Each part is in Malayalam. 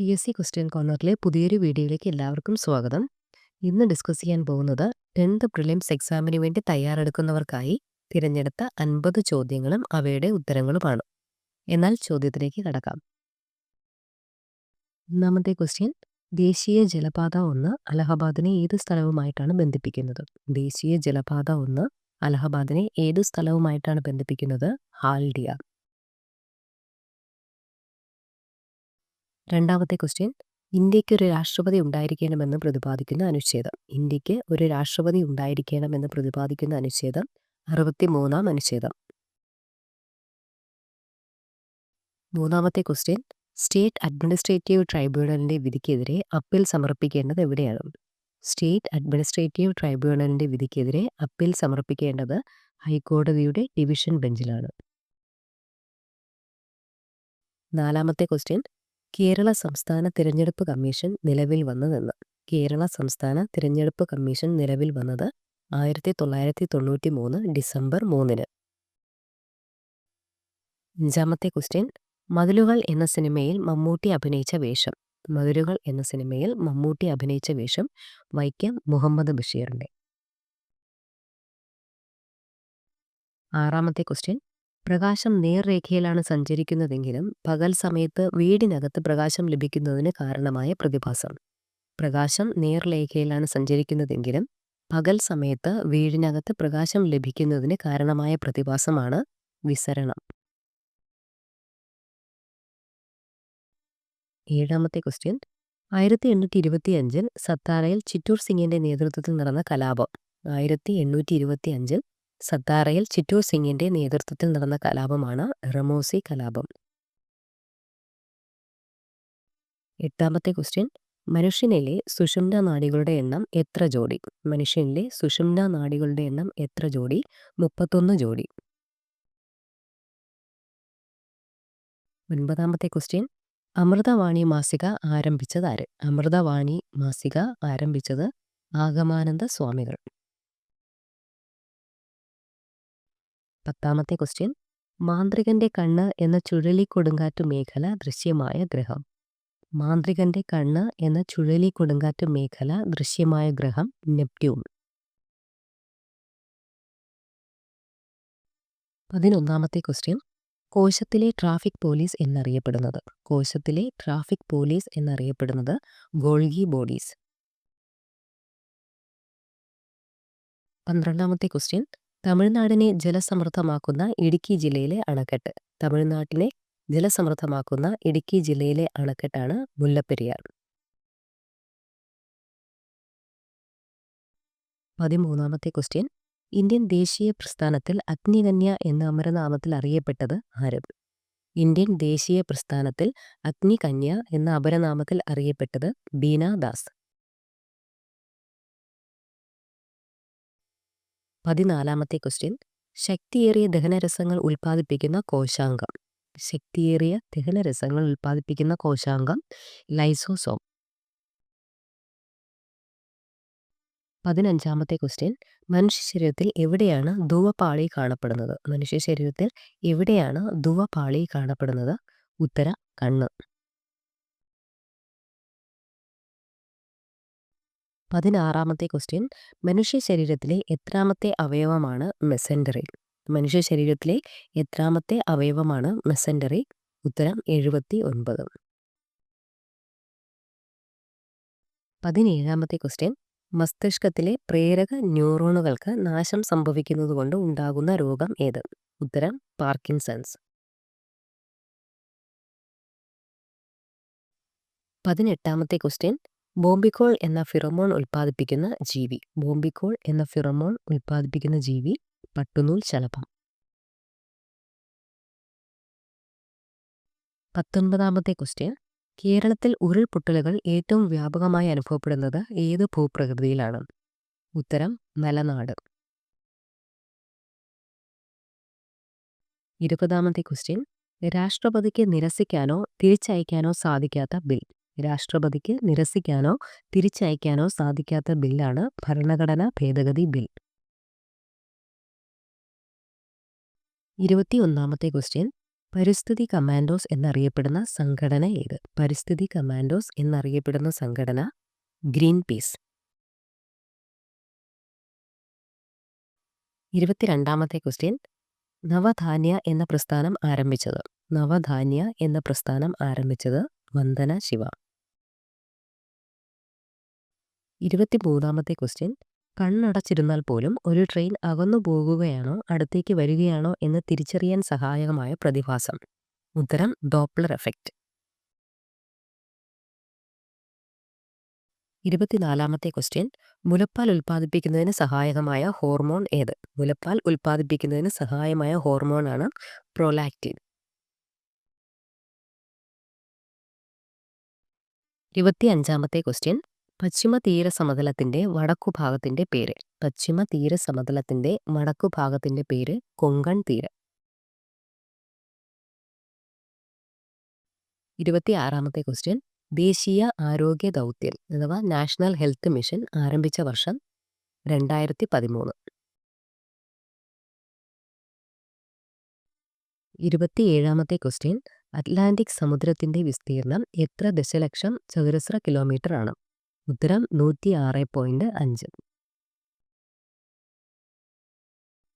PSC ക്വസ്റ്റ്യൻ കോർണറിലെ പുതിയൊരു വീഡിയോയിലേക്ക് എല്ലാവർക്കും സ്വാഗതം. ഇന്ന് ഡിസ്കസ് ചെയ്യാൻ പോകുന്നത് 10th പ്രിലിംസ് എക്സാമിന് വേണ്ടി തയ്യാറെടുക്കുന്നവർക്കായി തിരഞ്ഞെടുത്ത 50 ചോദ്യങ്ങളും അവയുടെ ഉത്തരങ്ങളുമാണ്. എന്നാൽ ചോദ്യത്തിലേക്ക് കടക്കാം. ഒന്നാമത്തെ ക്വസ്റ്റ്യൻ, ദേശീയ ജലപാത 1 അലഹബാദിനെ ഏത് സ്ഥലവുമായിട്ടാണ് ബന്ധിപ്പിക്കുന്നത്? ദേശീയ ജലപാത 1 അലഹബാദിനെ ഏത് സ്ഥലവുമായിട്ടാണ് ബന്ധിപ്പിക്കുന്നത്? ഹാൽഡിയ. രണ്ടാമത്തെ ക്വസ്റ്റ്യൻ, ഇന്ത്യക്ക് ഒരു രാഷ്ട്രപതി ഉണ്ടായിരിക്കണമെന്ന് പ്രതിപാദിക്കുന്ന അനുച്ഛേദം. ഇന്ത്യക്ക് ഒരു രാഷ്ട്രപതി ഉണ്ടായിരിക്കണമെന്ന് പ്രതിപാദിക്കുന്ന അനുച്ഛേദം 63-ാം അനുച്ഛേദം. മൂന്നാമത്തെ ക്വസ്റ്റ്യൻ, സ്റ്റേറ്റ് അഡ്മിനിസ്ട്രേറ്റീവ് ട്രൈബ്യൂണലിന്റെ വിധിക്കെതിരെ അപ്പീൽ സമർപ്പിക്കേണ്ടത് എവിടെയാണ്? സ്റ്റേറ്റ് അഡ്മിനിസ്ട്രേറ്റീവ് ട്രൈബ്യൂണലിന്റെ വിധിക്കെതിരെ അപ്പീൽ സമർപ്പിക്കേണ്ടത് ഹൈക്കോടതിയുടെ ഡിവിഷൻ ബെഞ്ചിലാണ്. നാലാമത്തെ ക്വസ്റ്റ്യൻ, കേരള സംസ്ഥാന തിരഞ്ഞെടുപ്പ് കമ്മീഷൻ നിലവിൽ വന്നതെന്ന്. കേരള സംസ്ഥാന തിരഞ്ഞെടുപ്പ് കമ്മീഷൻ നിലവിൽ വന്നത് 1993 ഡിസംബർ 3-ന്. അഞ്ചാമത്തെ ക്വസ്റ്റ്യൻ, മതിലുകൾ എന്ന സിനിമയിൽ മമ്മൂട്ടി അഭിനയിച്ച വേഷം. മതിലുകൾ എന്ന സിനിമയിൽ മമ്മൂട്ടി അഭിനയിച്ച വേഷം വൈക്കം മുഹമ്മദ് ബഷീറിന്റെ. ആറാമത്തെ ക്വസ്റ്റ്യൻ, പ്രകാശം നേർരേഖയിലാണ് സഞ്ചരിക്കുന്നതെങ്കിലും പകൽ സമയത്ത് വീടിനകത്ത് പ്രകാശം ലഭിക്കുന്നതിന് കാരണമായ പ്രതിഭാസം. പ്രകാശം നേർരേഖയിലാണ് സഞ്ചരിക്കുന്നതെങ്കിലും പകൽ സമയത്ത് വീടിനകത്ത് പ്രകാശം ലഭിക്കുന്നതിന് കാരണമായ പ്രതിഭാസമാണ് വിസരണം. ഏഴാമത്തെ ക്വസ്റ്റ്യൻ, 1825 സത്താറയിൽ ചിറ്റൂർ സിംഗിന്റെ നേതൃത്വത്തിൽ നടന്ന കലാപം. 1825 സത്താറയിൽ ചിറ്റൂർ സിംഗിന്റെ നേതൃത്വത്തിൽ നടന്ന കലാപമാണ് റമോസി കലാപം. എട്ടാമത്തെ ക്വസ്റ്റ്യൻ, മനുഷ്യനിലെ സുഷുമ്ന നാഡികളുടെ എണ്ണം എത്ര ജോഡി? മനുഷ്യനിലെ സുഷുമ്ന നാഡികളുടെ എണ്ണം എത്ര ജോഡി? 31 ജോഡി. ഒൻപതാമത്തെ ക്വസ്റ്റ്യൻ, അമൃതവാണി മാസിക ആരംഭിച്ചത് ആര്? അമൃതവാണി മാസിക ആരംഭിച്ചത് ആഗമാനന്ദ സ്വാമികൾ. പത്താമത്തെ ക്വസ്റ്റ്യൻ, മാന്ത്രികന്റെ കണ്ണ് എന്ന ചുഴലിക്കൊടുങ്കാറ്റ് മേഖല ദൃശ്യമായ ഗ്രഹം. മാന്ത്രികന്റെ കണ്ണ് എന്ന ചുഴലിക്കൊടുങ്കാറ്റ് മേഖല ദൃശ്യമായ ഗ്രഹം നെപ്റ്റ്യൂൺ. 11ാമത്തെ ക്വസ്റ്റ്യൻ, കോശത്തിലെ ട്രാഫിക് പോലീസ് എന്നറിയപ്പെടുന്നത്. കോശത്തിലെ ട്രാഫിക് പോലീസ് എന്നറിയപ്പെടുന്നത് ഗോൾഗി ബോഡീസ്. 12ാമത്തെ ക്വസ്റ്റ്യൻ, തമിഴ്നാടിനെ ജലസമൃദ്ധമാക്കുന്ന ഇടുക്കി ജില്ലയിലെ അണക്കെട്ട്. തമിഴ്നാട്ടിനെ ജലസമൃദ്ധമാക്കുന്ന ഇടുക്കി ജില്ലയിലെ അണക്കെട്ടാണ് മുല്ലപ്പെരിയാർ. 13ാമത്തെ ക്വസ്റ്റ്യൻ, ഇന്ത്യൻ ദേശീയ പ്രസ്ഥാനത്തിൽ അഗ്നികന്യ എന്ന അപരനാമത്തിൽ അറിയപ്പെട്ടത് ആര്? ഇന്ത്യൻ ദേശീയ പ്രസ്ഥാനത്തിൽ അഗ്നികന്യ എന്ന അപരനാമത്തിൽ അറിയപ്പെട്ടത് ബീന ദാസ്. 14ാമത്തെ ക്വസ്റ്റ്യൻ, ശക്തിയേറിയ ദഹനരസങ്ങൾ ഉൽപ്പാദിപ്പിക്കുന്ന കോശാംഗം. ശക്തിയേറിയ ദഹനരസങ്ങൾ ഉൽപ്പാദിപ്പിക്കുന്ന കോശാംഗം ലൈസോസോം. 15ാമത്തെ ക്വസ്റ്റ്യൻ, മനുഷ്യ ശരീരത്തിൽ എവിടെയാണ് ധുവപാളി കാണപ്പെടുന്നത്? മനുഷ്യ ശരീരത്തിൽ എവിടെയാണ് ധുവപാളി കാണപ്പെടുന്നത്? ഉത്തരം കണ്ണ്. 16ാമത്തെ ക്വസ്റ്റ്യൻ, മനുഷ്യ ശരീരത്തിലെ എത്രാമത്തെ അവയവമാണ് മെസെൻറ്ററി? മനുഷ്യ ശരീരത്തിലെ എത്രാമത്തെ അവയവമാണ് മെസെൻറ്ററി? ഉത്തരം 79. 17ാമത്തെ ക്വസ്റ്റ്യൻ, മസ്തിഷ്കത്തിലെ പ്രേരക ന്യൂറോണുകൾക്ക് നാശം സംഭവിക്കുന്നതുകൊണ്ട് ഉണ്ടാകുന്ന രോഗം ഏത്? ഉത്തരം പാർക്കിൻസൺസ്. 18ാമത്തെ ക്വസ്റ്റ്യൻ, ബോംബിക്കോൾ എന്ന ഫിറമോൺ ഉൽപ്പാദിപ്പിക്കുന്ന ജീവി. ബോംബിക്കോൾ എന്ന ഫിറമോൺ ഉൽപ്പാദിപ്പിക്കുന്ന ജീവി പട്ടുനൂൽ ശലഭം. 19ാമത്തെ ക്വസ്റ്റ്യൻ, കേരളത്തിൽ ഉരുൾപൊട്ടലുകൾ ഏറ്റവും വ്യാപകമായി അനുഭവപ്പെടുന്നത് ഏത് ഭൂപ്രകൃതിയിലാണ്? ഉത്തരം മലനാട്. 20ാമത്തെ ക്വസ്റ്റ്യൻ, രാഷ്ട്രപതിക്ക് നിരസിക്കാനോ തിരിച്ചയക്കാനോ സാധിക്കാത്ത ബിൽ. രാഷ്ട്രപതിക്ക് നിരസിക്കാനോ തിരിച്ചയക്കാനോ സാധിക്കാത്ത ബില്ലാണ് ഭരണഘടനാ ഭേദഗതി ബിൽ. 21ാമത്തെ ക്വസ്റ്റ്യൻ, പരിസ്ഥിതി കമാൻഡോസ് എന്നറിയപ്പെടുന്ന സംഘടന ഏത്? പരിസ്ഥിതി കമാൻഡോസ് എന്നറിയപ്പെടുന്ന സംഘടന ഗ്രീൻ പീസ്. 22ാമത്തെ ക്വസ്റ്റ്യൻ. നവധാന്യ എന്ന പ്രസ്ഥാനം ആരംഭിച്ചത്. നവധാന്യ എന്ന പ്രസ്ഥാനം ആരംഭിച്ചത് വന്ദന ശിവ. 23ാമത്തെ ക്വസ്റ്റ്യൻ. കണ്ണടച്ചിരുന്നാൽ പോലും ഒരു ട്രെയിൻ അകന്നു പോകുകയാണോ അടുത്തേക്ക് വരികയാണോ എന്ന് തിരിച്ചറിയാൻ സഹായകമായ പ്രതിഭാസം. ഉത്തരം ഡോപ്ലർ എഫക്റ്റ്. 24ാമത്തെ ക്വസ്റ്റ്യൻ. മുലപ്പാൽ ഉൽപ്പാദിപ്പിക്കുന്നതിന് സഹായകമായ ഹോർമോൺ ഏത്? മുലപ്പാൽ ഉൽപ്പാദിപ്പിക്കുന്നതിന് സഹായമായ ഹോർമോണാണ് പ്രൊലാക്റ്റിൻ. 25ാമത്തെ ക്വസ്റ്റ്യൻ. പശ്ചിമ തീരസമതലത്തിന്റെ വടക്കുഭാഗത്തിന്റെ പേര്. പശ്ചിമ തീരസമതലത്തിന്റെ വടക്കുഭാഗത്തിന്റെ പേര് കൊങ്കൺ തീരം. 26ാമത്തെ ക്വസ്റ്റ്യൻ. ദേശീയ ആരോഗ്യ ദൗത്യം അഥവാ നാഷണൽ ഹെൽത്ത് മിഷൻ ആരംഭിച്ച വർഷം 2013. 27ാമത്തെ ക്വസ്റ്റ്യൻ. അറ്റ്ലാന്റിക് സമുദ്രത്തിന്റെ വിസ്തീർണം എത്ര ദശലക്ഷം ചതുരശ്ര കിലോമീറ്റർ ആണ്? ഉത്തരം 106.5.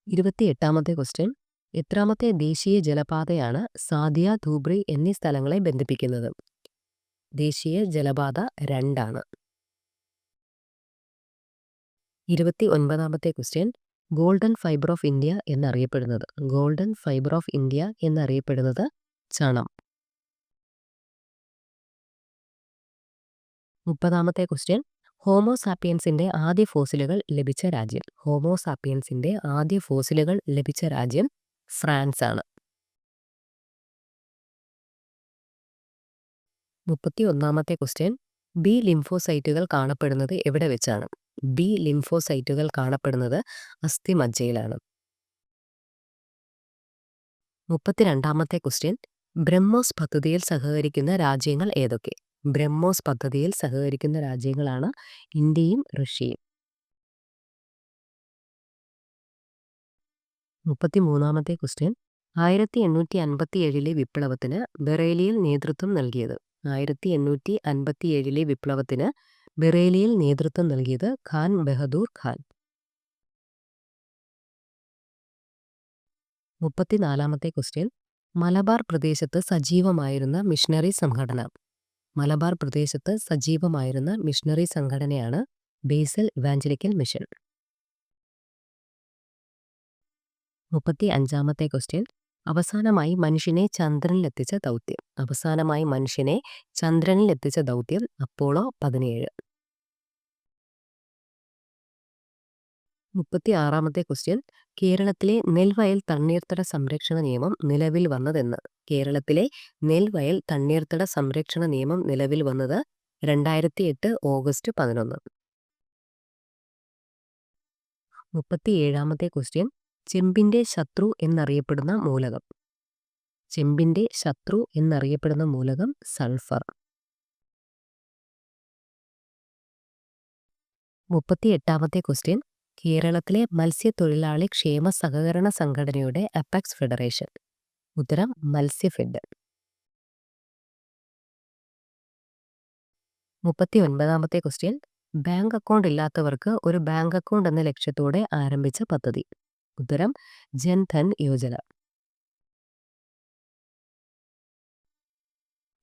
28ാമത്തെ ക്വസ്റ്റ്യൻ. എത്രാമത്തെ ദേശീയ ജലപാതയാണ് സാദിയ ധൂബ്രി എന്നീ സ്ഥലങ്ങളെ ബന്ധിപ്പിക്കുന്നത്? ദേശീയ ജലപാത 2 ആണ്. 29ാമത്തെ question. Golden fibre of India എന്നറിയപ്പെടുന്നത്. ഗോൾഡൻ ഫൈബർ ഓഫ് ഇന്ത്യ എന്നറിയപ്പെടുന്നത് ചണം. 30ാമത്തെ ക്വസ്റ്റ്യൻ. ഹോമോസാപ്പിയൻസിന്റെ ആദ്യ ഫോസിലുകൾ ലഭിച്ച രാജ്യം. ഹോമോസാപ്പിയൻസിന്റെ ആദ്യ ഫോസിലുകൾ ലഭിച്ച രാജ്യം ഫ്രാൻസ് ആണ്. 31ാമത്തെ ക്വസ്റ്റ്യൻ. ബി ലിംഫോസൈറ്റുകൾ കാണപ്പെടുന്നത് എവിടെ വെച്ചാണ്? ബി ലിംഫോസൈറ്റുകൾ കാണപ്പെടുന്നത് അസ്ഥിമജ്ജയിലാണ്. 32ാമത്തെ ക്വസ്റ്റ്യൻ. ബ്രഹ്മോസ് പദ്ധതിയിൽ സഹകരിക്കുന്ന രാജ്യങ്ങൾ ഏതൊക്കെ? ബ്രഹ്മോസ് പദ്ധതിയിൽ സഹകരിക്കുന്ന രാജ്യങ്ങളാണ് ഇന്ത്യയും റഷ്യയും. 33ാമത്തെ ക്വസ്റ്റ്യൻ. 1857 വിപ്ലവത്തിന് ബറേലിയിൽ നേതൃത്വം നൽകിയത്. 1857 വിപ്ലവത്തിന് ബറേലിയിൽ നേതൃത്വം നൽകിയത് ഖാൻ ബഹദൂർ ഖാൻ. 34ാമത്തെ ക്വസ്റ്റ്യൻ. മലബാർ പ്രദേശത്ത് സജീവമായിരുന്ന മിഷണറി സംഘടന. മലബാർ പ്രദേശത്ത് സജീവമായിരുന്ന മിഷണറി സംഘടനയാണ് ബേസൽ ഇവാഞ്ചലിക്കൽ മിഷൻ. 35ാമത്തെ ക്വസ്റ്റ്യൻ. അവസാനമായി മനുഷ്യനെ ചന്ദ്രനിലെത്തിച്ച ദൗത്യം. അവസാനമായി മനുഷ്യനെ ചന്ദ്രനിലെത്തിച്ച ദൗത്യം അപ്പോളോ 17. 36ാമത്തെ ക്വസ്റ്റ്യൻ. കേരളത്തിലെ നെൽവയൽ തണ്ണീർത്തട സംരക്ഷണ നിയമം നിലവിൽ വന്നതെന്ന്? കേരളത്തിലെ നെൽവയൽ തണ്ണീർത്തട സംരക്ഷണ നിയമം നിലവിൽ വന്നത് 2008 ഓഗസ്റ്റ് 11. 37ാമത്തെ ക്വസ്റ്റ്യൻ. ചെമ്പിന്റെ ശത്രു എന്നറിയപ്പെടുന്ന മൂലകം. ചെമ്പിന്റെ ശത്രു എന്നറിയപ്പെടുന്ന മൂലകം സൾഫർ. 38ാമത്തെ ക്വസ്റ്റ്യൻ. കേരളത്തിലെ മത്സ്യത്തൊഴിലാളി ക്ഷേമ സഹകരണ സംഘടനയുടെ അപെക്സ് ഫെഡറേഷൻ. ഉത്തരം മത്സ്യഫെഡ്. 39ാമത്തെ ക്വസ്റ്റ്യൻ. ബാങ്ക് അക്കൗണ്ട് ഇല്ലാത്തവർക്ക് ഒരു ബാങ്ക് അക്കൗണ്ട് എന്ന ലക്ഷ്യത്തോടെ ആരംഭിച്ച പദ്ധതി. ഉത്തരം ജൻധൻ യോജന.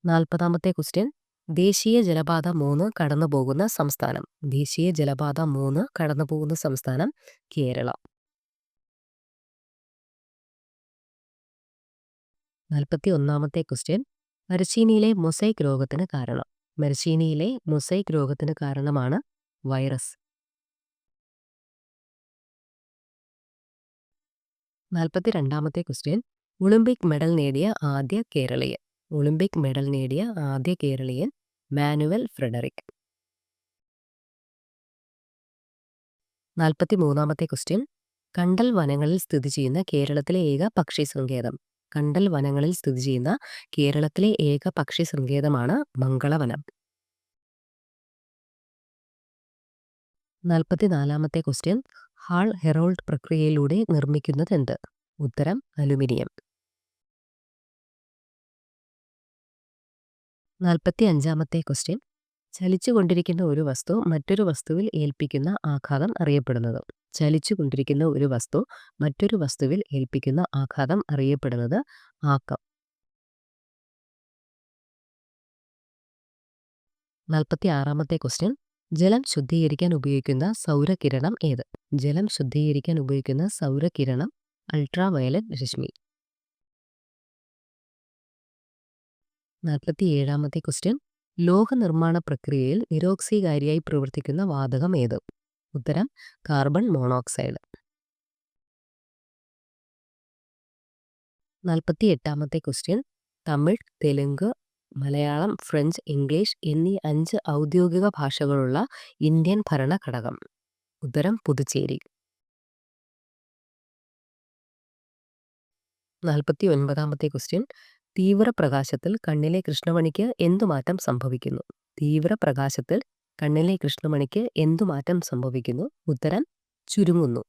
40ാമത്തെ ക്വസ്റ്റ്യൻ. ദേശീയ ജലപാത 3 കടന്നുപോകുന്ന സംസ്ഥാനം. ദേശീയ ജലപാത 3 കടന്നുപോകുന്ന സംസ്ഥാനം കേരള. 41ാമത്തെ ക്വസ്റ്റ്യൻ. മരച്ചീനിയിലെ മൊസൈക്ക് രോഗത്തിന് കാരണം. മരച്ചീനിയിലെ മൊസൈക്ക് രോഗത്തിന് കാരണമാണ് വൈറസ്. 42ാമത്തെ ക്വസ്റ്റ്യൻ. ഒളിമ്പിക് മെഡൽ നേടിയ ആദ്യ കേരളീയൻ. ഒളിമ്പിക് മെഡൽ നേടിയ ആദ്യ കേരളീയൻ മാനുവൽ ഫ്രെഡറിക്. 43ാമത്തെ ക്വസ്റ്റ്യൻ. കണ്ടൽ വനങ്ങളിൽ സ്ഥിതി ചെയ്യുന്ന കേരളത്തിലെ ഏക പക്ഷി സങ്കേതം. കണ്ടൽ വനങ്ങളിൽ സ്ഥിതി ചെയ്യുന്ന കേരളത്തിലെ ഏക പക്ഷി സങ്കേതമാണ് മംഗളവനം. 44ാമത്തെ ക്വസ്റ്റ്യൻ. ഹാൾ ഹെറോൾഡ് പ്രക്രിയയിലൂടെ നിർമ്മിക്കുന്നതെന്ത്? ഉത്തരം അലുമിനിയം. 45-ാമത്തെ ക്വസ്റ്റ്യൻ. ചലിച്ചുകൊണ്ടിരിക്കുന്ന ഒരു വസ്തു മറ്റൊരു വസ്തുവിൽ ഏൽപ്പിക്കുന്ന ആഘാതം അറിയപ്പെടുന്നത്. ചലിച്ചുകൊണ്ടിരിക്കുന്ന ഒരു വസ്തു മറ്റൊരു വസ്തുവിൽ ഏൽപ്പിക്കുന്ന ആഘാതം അറിയപ്പെടുന്നത് ആക്കം. 46-ാമത്തെ ക്വസ്റ്റ്യൻ. ജലം ശുദ്ധീകരിക്കാൻ ഉപയോഗിക്കുന്ന സൗരകിരണം ഏത്? ജലം ശുദ്ധീകരിക്കാൻ ഉപയോഗിക്കുന്ന സൗരകിരണം അൾട്രാവയലറ്റ് രശ്മി. 47-ാമത്തെ ക്വസ്റ്റ്യൻ. ലോഹനിർമ്മാണ പ്രക്രിയയിൽ നിരോക്സീകാരിയായി പ്രവർത്തിക്കുന്ന വാതകം ഏത്? ഉത്തരം കാർബൺ മോണോക്സൈഡ്. 48-ാമത്തെ question. Tamil, Telugu, Malayalam, French, English എന്നീ 5 ഔദ്യോഗിക ഭാഷകളുള്ള ഇന്ത്യൻ ഭരണഘടകം. ഉത്തരം പുതുച്ചേരി. 49-ാമത്തെ ക്വസ്റ്റ്യൻ. തീവ്രപ്രകാശത്തിൽ കണ്ണിലെ കൃഷ്ണമണിക്ക് എന്തു മാറ്റം സംഭവിക്കുന്നു? തീവ്രപ്രകാശത്തിൽ കണ്ണിലെ കൃഷ്ണമണിക്ക് എന്തു മാറ്റം സംഭവിക്കുന്നു? ഉത്തരം ചുരുങ്ങുന്നു.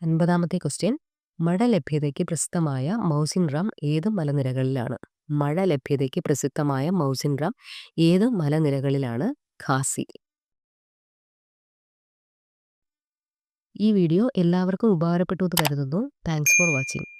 50-ാമത്തെ ക്വസ്റ്റ്യൻ. മഴ ലഭ്യതയ്ക്ക് പ്രസിദ്ധമായ മൗസിൻ റാം ഏത് മലനിരകളിലാണ്? മഴ ലഭ്യതയ്ക്ക് പ്രസിദ്ധമായ മൗസിൻ റാം ഏത് മലനിരകളിലാണ്? ഖാസി. ഈ വീഡിയോ എല്ലാവർക്കും ഉപകാരപ്പെട്ടു എന്ന് കരുതുന്നു. Thanks for watching.